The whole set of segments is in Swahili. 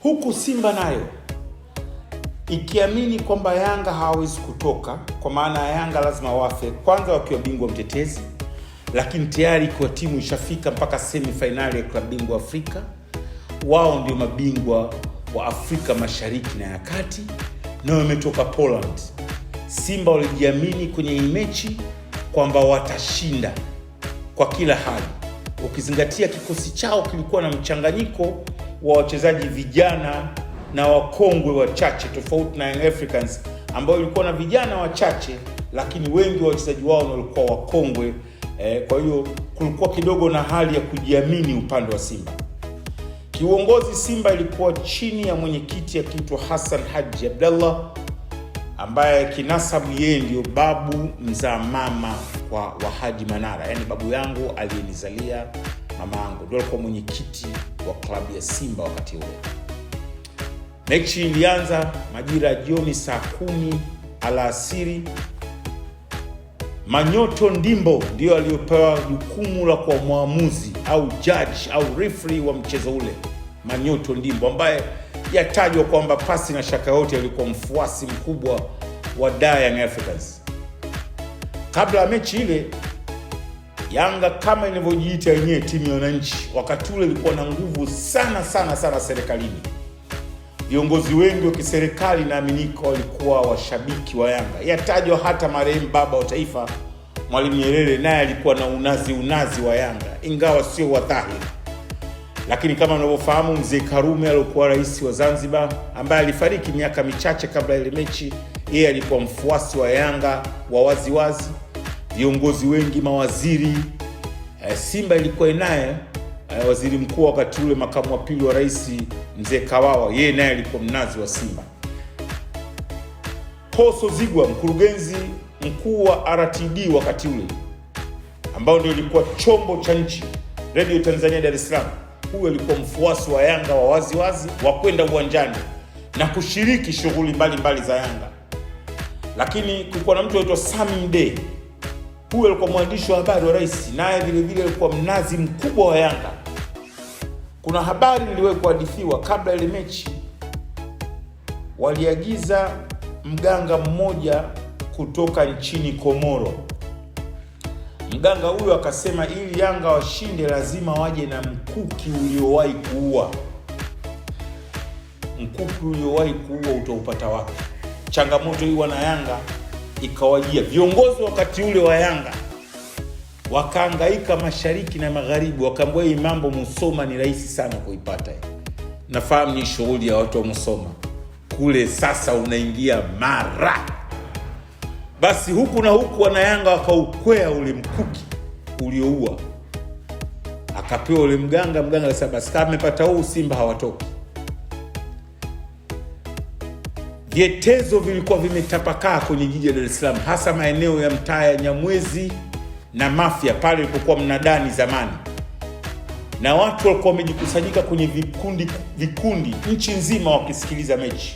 Huku Simba nayo ikiamini kwamba Yanga hawezi kutoka, kwa maana ya Yanga lazima wafe kwanza wakiwa bingwa mtetezi, lakini tayari kwa timu ishafika mpaka semi-finali ya klabu bingwa Afrika. Wao ndio mabingwa wa Afrika Mashariki na ya Kati na wametoka Poland. Simba walijiamini kwenye hii mechi kwamba watashinda kwa kila hali, ukizingatia kikosi chao kilikuwa na mchanganyiko wa wachezaji vijana na wakongwe wachache, tofauti na Young Africans ambao ilikuwa na vijana wachache lakini wengi wa wachezaji wao walikuwa wakongwe. Kwa hiyo kulikuwa kidogo na hali ya kujiamini upande wa Simba. Kiuongozi Simba ilikuwa chini ya mwenyekiti akiitwa Hassan Haji Abdallah, ambaye kinasabu yeye ndio babu mzaa mama wa Haji Manara, yani babu yangu aliyenizalia mama yangu, ndio alikuwa mwenyekiti wa klabu ya Simba wakati ule. Mechi ilianza majira ya jioni saa 10 alasiri. Manyoto Ndimbo ndio aliyopewa jukumu la kuwa mwamuzi au judge au referee wa mchezo ule. Manyoto Ndimbo ambaye yatajwa kwamba pasi na shaka yote alikuwa mfuasi mkubwa wa Young Africans. Kabla ya mechi ile, Yanga kama inavyojiita yenyewe timu ya wananchi, wakati ule ilikuwa na nguvu sana serikalini. Viongozi wengi wa kiserikali na aminiko walikuwa washabiki wa Yanga. Yatajwa hata marehemu baba wa taifa Mwalimu Nyerere naye alikuwa na unazi wa Yanga, ingawa sio wa dhahiri. Lakini kama unavyofahamu, Mzee Karume alikuwa rais wa Zanzibar ambaye alifariki miaka michache kabla ile mechi, yeye alikuwa mfuasi wa Yanga wa waziwazi. Viongozi wengi, mawaziri, Simba ilikuwa naye waziri mkuu wakati ule, makamu wa pili wa rais Mzee Kawawa, yeye naye alikuwa mnazi wa Simba. Poso Zigwa, mkurugenzi mkuu wa RTD wakati ule, ambao ndio ilikuwa chombo cha nchi, Radio Tanzania Dar es Salaam, huyo alikuwa mfuasi wa Yanga wa waziwazi, wa kwenda uwanjani na kushiriki shughuli mbalimbali za Yanga. Lakini kulikuwa na mtu anaitwa Sami Mdee, huyo alikuwa mwandishi wa habari wa rais, naye vile alikuwa mnazi mkubwa wa Yanga. Kuna habari iliwahi kuhadithiwa kabla ile mechi, waliagiza mganga mmoja kutoka nchini Komoro. Mganga huyo akasema ili Yanga washinde lazima waje na mkuki uliowahi kuua. Mkuki uliowahi kuua utaupata wapi? Changamoto hii wana Yanga ikawajia. Viongozi wakati ule wa Yanga wakahangaika mashariki na magharibi, wakaambiwa hii mambo Musoma ni rahisi sana kuipata. Nafahamu ni shughuli ya watu wa Musoma kule, sasa unaingia Mara. Basi huku na huku wana Yanga wakaukwea ule mkuki ulioua, akapewa ule mganga akasema basi kama amepata huu Simba hawatoki. Vyetezo vilikuwa vimetapakaa kwenye jiji la Dar es Salaam, hasa maeneo ya mtaa ya Nyamwezi na Mafia pale ilipokuwa mnadani zamani, na watu walikuwa wamejikusanyika kwenye vikundi nchi nzima wakisikiliza mechi.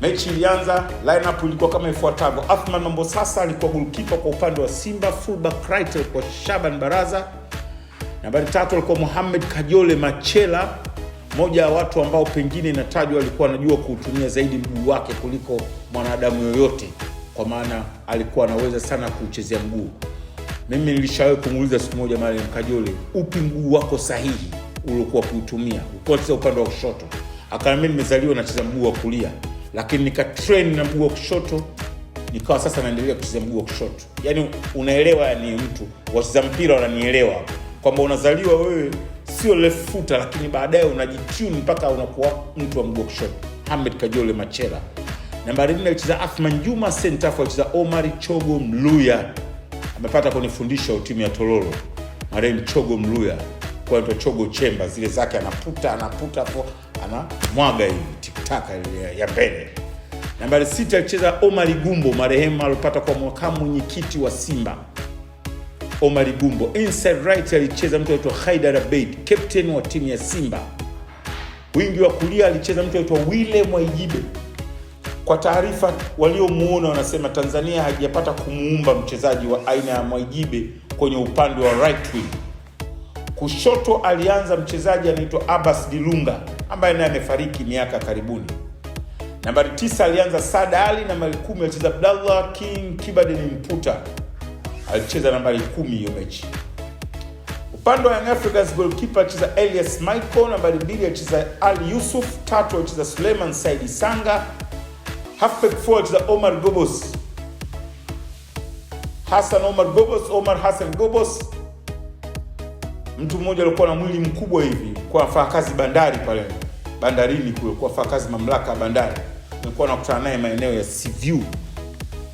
Mechi ilianza, lineup ilikuwa kama ifuatavyo. Athman Mambosasa alikuwa goalkeeper kwa upande wa Simba, fullback right alikuwa Shaban Baraza, nambari 3 alikuwa Mohamed Kajole Machela, moja ya watu ambao pengine inatajwa alikuwa anajua kuutumia zaidi mguu wake kuliko mwanadamu yoyote, kwa maana alikuwa anaweza sana kuchezea mguu. Mimi nilishawahi kumuuliza siku moja Marehemu Kajole, upi mguu wako sahihi uliokuwa kuutumia? Ulikuwa unacheza upande wa kushoto. Akaniambia nimezaliwa nacheza mguu wa kulia, lakini nikatrain na mguu wa kushoto, nikawa sasa naendelea kucheza mguu wa kushoto. Yaani unaelewa, ni mtu wacheza mpira wananielewa kwamba unazaliwa wewe sio left footer, lakini baadaye unajitune mpaka unakuwa mtu wa mguu wa kushoto. Mohamed Kajole Machela. Nambari 4 alicheza Athman Juma, center for alicheza Omari Chogo Mluya. Amepata kunifundisha timu ya Tororo. Marehemu Chogo Mluya, kwa hiyo Chogo Chemba, zile zake anaputa hapo, anamwaga hivi tiktaka ya mbele. Nambari 6 alicheza Omari Gumbo, marehemu alipata kwa makamu mwenyekiti wa Simba. Omari Gumbo. Inside right alicheza mtu anaitwa Haidar Abeid, captain wa timu ya Simba. Wingi wa kulia alicheza mtu anaitwa Wile Mwaijibe. Kwa taarifa waliomuona wanasema Tanzania haijapata kumuumba mchezaji wa aina ya Mwaijibe kwenye upande wa right wing. Kushoto alianza mchezaji anaitwa Abbas Dilunga, ambaye naye amefariki miaka karibuni. Nambari 9 alianza Saad Ali, nambari 10 alicheza Abdallah King Kibadeni Mputa, alicheza nambari 10 hiyo mechi. Upande wa Young Africans goalkeeper alicheza Elias Michael, nambari 2 alicheza Ali Yusuf, 3 alicheza Suleiman Saidi Sanga, halfback 4 alicheza Omar Gobos, Omar Hassan Gobos, mtu mmoja alikuwa na mwili mkubwa hivi, kwa afanya kazi bandari pale bandarini kule, kwa afanya kazi mamlaka ya bandari. Nilikuwa nakutana naye maeneo ya Seaview.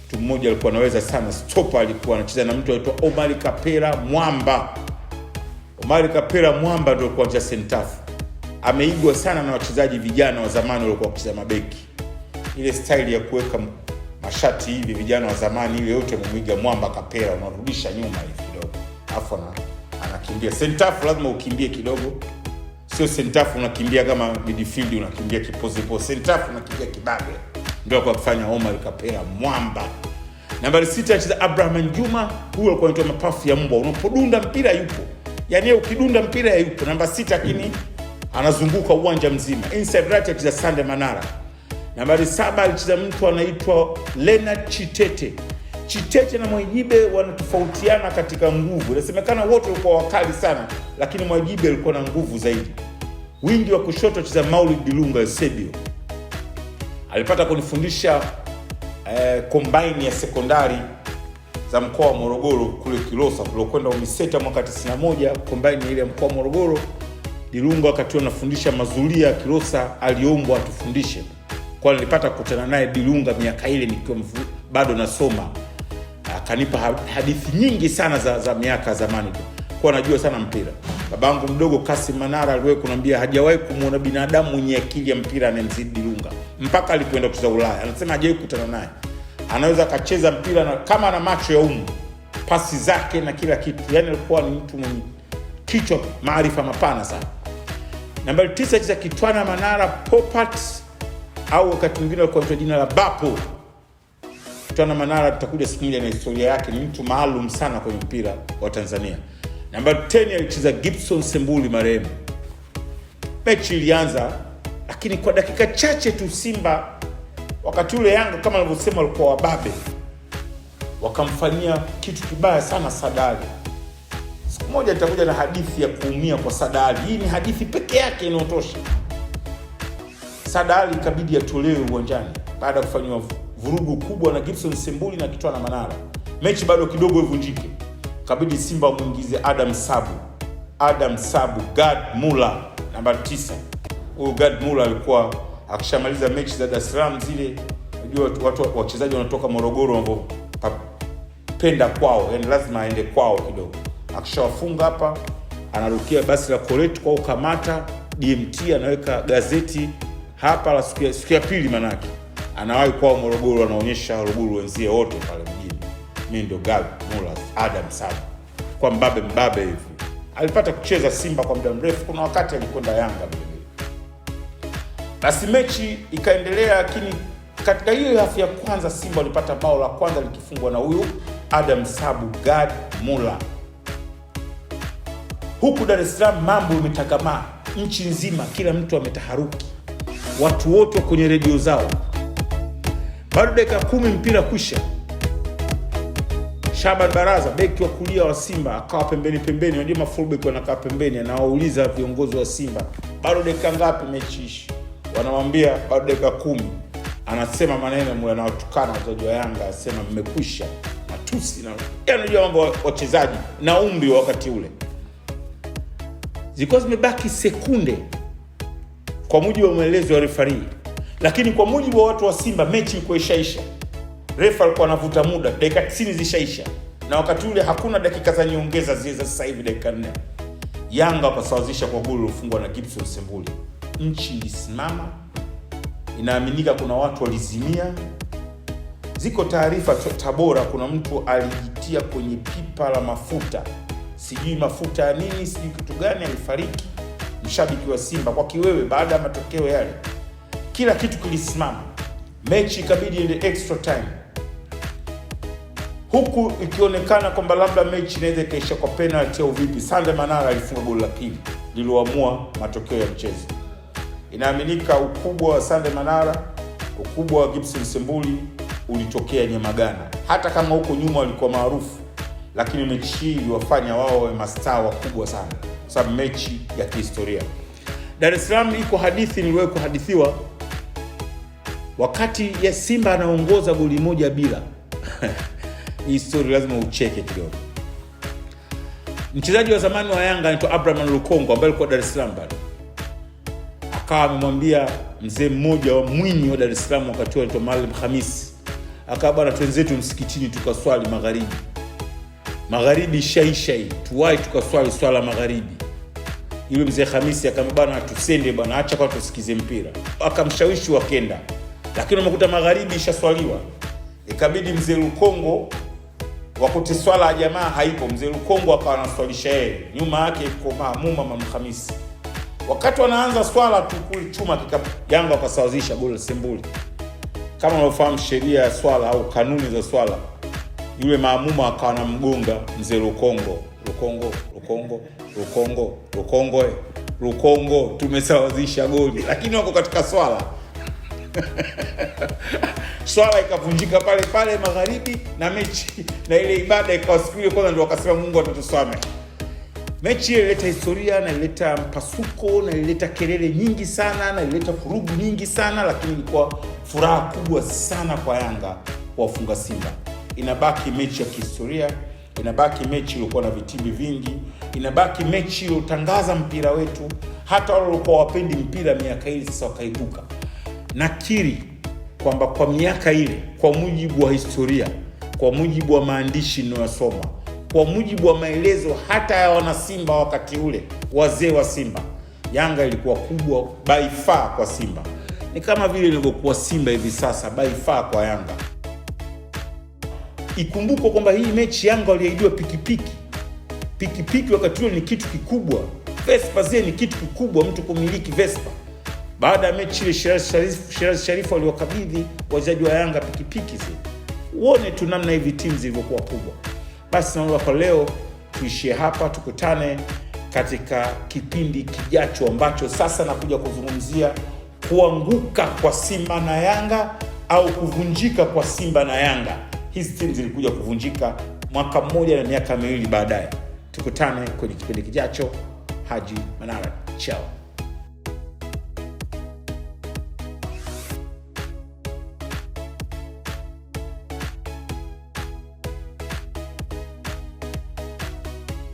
Mtu mmoja alikuwa anaweza sana, stopper, alikuwa anacheza na mtu anaitwa Omar Kapera Mwamba. Omar Kapera Mwamba ndio alikuwa anacheza center. Ameigwa sana na wachezaji vijana wa zamani walikuwa wakicheza mabeki. Ile style ya kuweka mashati hivi vijana wa zamani, ile yote mmuiga Mwamba Kapera, unarudisha nyuma hivi kidogo. Alafu anakimbia center, lazima ukimbie kidogo. Sio center unakimbia kama midfield unakimbia kipozipo. Center unakimbia kibabe. Ndio kwa kufanya Omar Kapera Mwamba. Nambari 6 anacheza Abraham Juma, huyo alikuwa anaitwa mapafu ya mbwa. Unapodunda mpira yupo. Yaani ukidunda mpira yupo. Namba 6 lakini anazunguka uwanja mzima. Inside right anacheza Sande Manara. Nambari 7 alicheza mtu anaitwa Leonard Chitete na Mwajibe wanatofautiana katika nguvu. Inasemekana wote walikuwa wakali sana, lakini Mwajibe alikuwa na nguvu zaidi. Wingi wa kushoto alicheza Maulid Dilunga Eusebio. Alipata kunifundisha combine ya sekondari za mkoa wa Morogoro kule Kilosa, tulokwenda Umiseta mwaka 91, combine ile ya mkoa wa Morogoro. Dilunga wakati anafundisha mazulia ya Kilosa aliombwa atufundishe. Kwa nilipata kukutana naye Dilunga miaka ile nikiwa bado nasoma. Akanipa hadithi nyingi sana za miaka zamani. Kwa najua sana mpira. Babangu mdogo Kasim Manara aliwahi kuniambia hajawahi kumuona binadamu mwenye akili ya mpira anemzidi Dilunga mpaka alipoenda kucheza Ulaya. Anasema hajawahi kukutana naye. Anaweza akacheza mpira na kama ana macho ya umu, pasi zake na kila kitu. Yaani alikuwa ni mtu mwenye kichwa maarifa mapana sana. Nambari 9 alicheza Kitwana Manara Popat, au wakati mwingine alikuwa anaitwa jina la Bapo. Kitwana Manara tutakuja siku moja na historia yake, ni mtu maalum sana kwenye mpira wa Tanzania. Nambari 10 alicheza Gibson Sembuli marehemu. Mechi ilianza, lakini kwa dakika chache tu Simba wakati ule Yanga kama nilivyosema walikuwa wababe, wakamfanyia kitu kibaya sana Sadali. Siku moja nitakuja na hadithi ya kuumia kwa Sadali. Hii ni hadithi peke yake inayotosha. Sadali ikabidi atolewe uwanjani baada ya kufanywa vurugu kubwa na Gibson Sembuli na Kitwana Manara. Mechi bado kidogo ivunjike. Kabidi Simba muingize Adam Sabu Gad Muller namba 9. Huyo Gad Muller alikuwa akishamaliza mechi za Dar es Salaam zile, unajua watu wachezaji wanatoka Morogoro ambao penda kwao, yani lazima aende kwao kidogo. Akishawafunga hapa anarukia basi la Kolet kwao Kamata, DMT anaweka gazeti hapa la siku ya pili manake. Anawahi kwao Morogoro, anaonyesha Morogoro wenzie wote pale mjini. Mimi ndio Gad Muller Adam Sabu. Kwa mbabe hivi. Alipata kucheza Simba kwa muda mrefu, kuna wakati alikwenda Yanga vile. Basi mechi ikaendelea, lakini katika hiyo hafu ya kwanza Simba walipata bao la kwanza likifungwa na huyu Adam Sabu Gad Muller. Huku Dar es Salaam mambo yametagamaa nchi nzima, kila mtu ametaharuki. Watu wote kwenye redio zao. Bado dakika 10 mpira kwisha. Shaban Baraza beki wa kulia wa Simba akawa pembeni. Unajua mafullback wanakaa pembeni, anawauliza viongozi wa Simba, bado dakika ngapi mechi ishi? Wanamwambia bado dakika 10. Anasema maneno mwe anawatukana wachezaji wa Yanga, asema mmekwisha. Matusi na unajua mambo wachezaji na umri wa wakati ule. Zilikuwa zimebaki sekunde kwa mujibu wa maelezo ya referee. Lakini kwa mujibu wa watu wa Simba mechi ilikuwa ishaisha. Refa alikuwa anavuta muda, dakika 90 zishaisha. Na wakati ule hakuna dakika za nyongeza zile za sasa hivi dakika 4. Yanga wakasawazisha kwa goli lilofungwa na Gibson Sembuli. Nchi ilisimama. Inaaminika kuna watu walizimia. Ziko taarifa Tabora kuna mtu alijitia kwenye pipa la mafuta. Sijui mafuta ya nini, sijui kitu gani, alifariki. Mshabiki wa Simba kwa kiwewe baada ya matokeo yale. Kila kitu kilisimama. Mechi ikabidi ile extra time. Huku ikionekana kwamba labda mechi inaweza ikaisha kwa penalty au vipi. Sande Manara alifunga goli la pili lililoamua matokeo ya mchezo. Inaaminika ukubwa wa Sande Manara, ukubwa wa Gibson Sembuli ulitokea Nyamagana. Hata kama huko nyuma walikuwa maarufu, lakini mechi hii iliwafanya wao wawe mastaa wakubwa sana, sababu mechi ya kihistoria. Dar es Salaam iko hadithi niliwahi kuhadithiwa wakati ya Simba anaongoza goli 1-0. Hii story lazima ucheke kidogo. Mchezaji wa zamani wa Yanga anaitwa Abraham Lukongo ambaye alikuwa Dar es Salaam bado, akawa amemwambia mzee mmoja wa Mwinyi wa Dar es Salaam wakati huo anaitwa Maalim Khamis, akawa bwana twenzetu msikitini tukaswali magharibi shaishai, tuwai tukaswali swala magharibi. Yule mzee Khamisi akamwambia bwana tusende bwana, acha kwa tusikize mpira. Akamshawishi wakenda, lakini wamekuta magharibi ishaswaliwa. Ikabidi mzee Lukongo wakati swala ya jamaa haipo, mzee Lukongo akawa anaswalisha yeye, nyuma yake iko maamuma Maalim Khamis. Wakati wanaanza swala tu kule chuma kikapu, Yanga wakasawazisha goli la Sembuli. Kama unafahamu sheria ya swala au kanuni za swala, yule maamuma akawa anamgonga mzee Lukongo, tumesawazisha goli, lakini wako katika swala. Swala ikavunjika pale magharibi, na mechi na ile ibada ikawa siku ile kwanza ndio wakasema Mungu atatusamehe. Mechi ile ilileta historia na ilileta mpasuko na ilileta kelele nyingi sana na ilileta furugu nyingi sana, lakini ilikuwa furaha kubwa sana kwa Yanga wafunga Simba. Inabaki mechi ya kihistoria, inabaki mechi iliyokuwa na vitimbi vingi, inabaki mechi iliyotangaza mpira wetu. Hata wale walikuwa wapendi mpira miaka ile sasa wakaibuka. Nakiri kwamba kwa miaka ile, kwa mujibu wa historia, kwa mujibu wa maandishi ninayosoma, kwa mujibu wa maelezo hata ya wana Simba wakati ule, wazee wa Simba, Yanga ilikuwa kubwa by far kwa Simba. Ni kama vile ilivyokuwa Simba hivi sasa by far kwa Yanga. Ikumbuko kwamba hii mechi Yanga waliahidiwa pikipiki wakati ule ni kitu kikubwa. Vespa ni kitu kikubwa, mtu kumiliki Vespa. Baada ya mechi ile Shiraz Sharifu waliwakabidhi wachezaji wa Yanga pikipiki zile. Uone tu namna hivi timu zilivyokuwa kubwa. Basi naomba kwa leo tuishie hapa, tukutane katika kipindi kijacho ambacho sasa nakuja kuzungumzia kuanguka kwa Simba na Yanga au kuvunjika kwa Simba na Yanga. Hizi timu zilikuja kuvunjika mwaka mmoja na miaka 2 baadaye. Tukutane kwenye kipindi kijacho. Haji Manara, chao.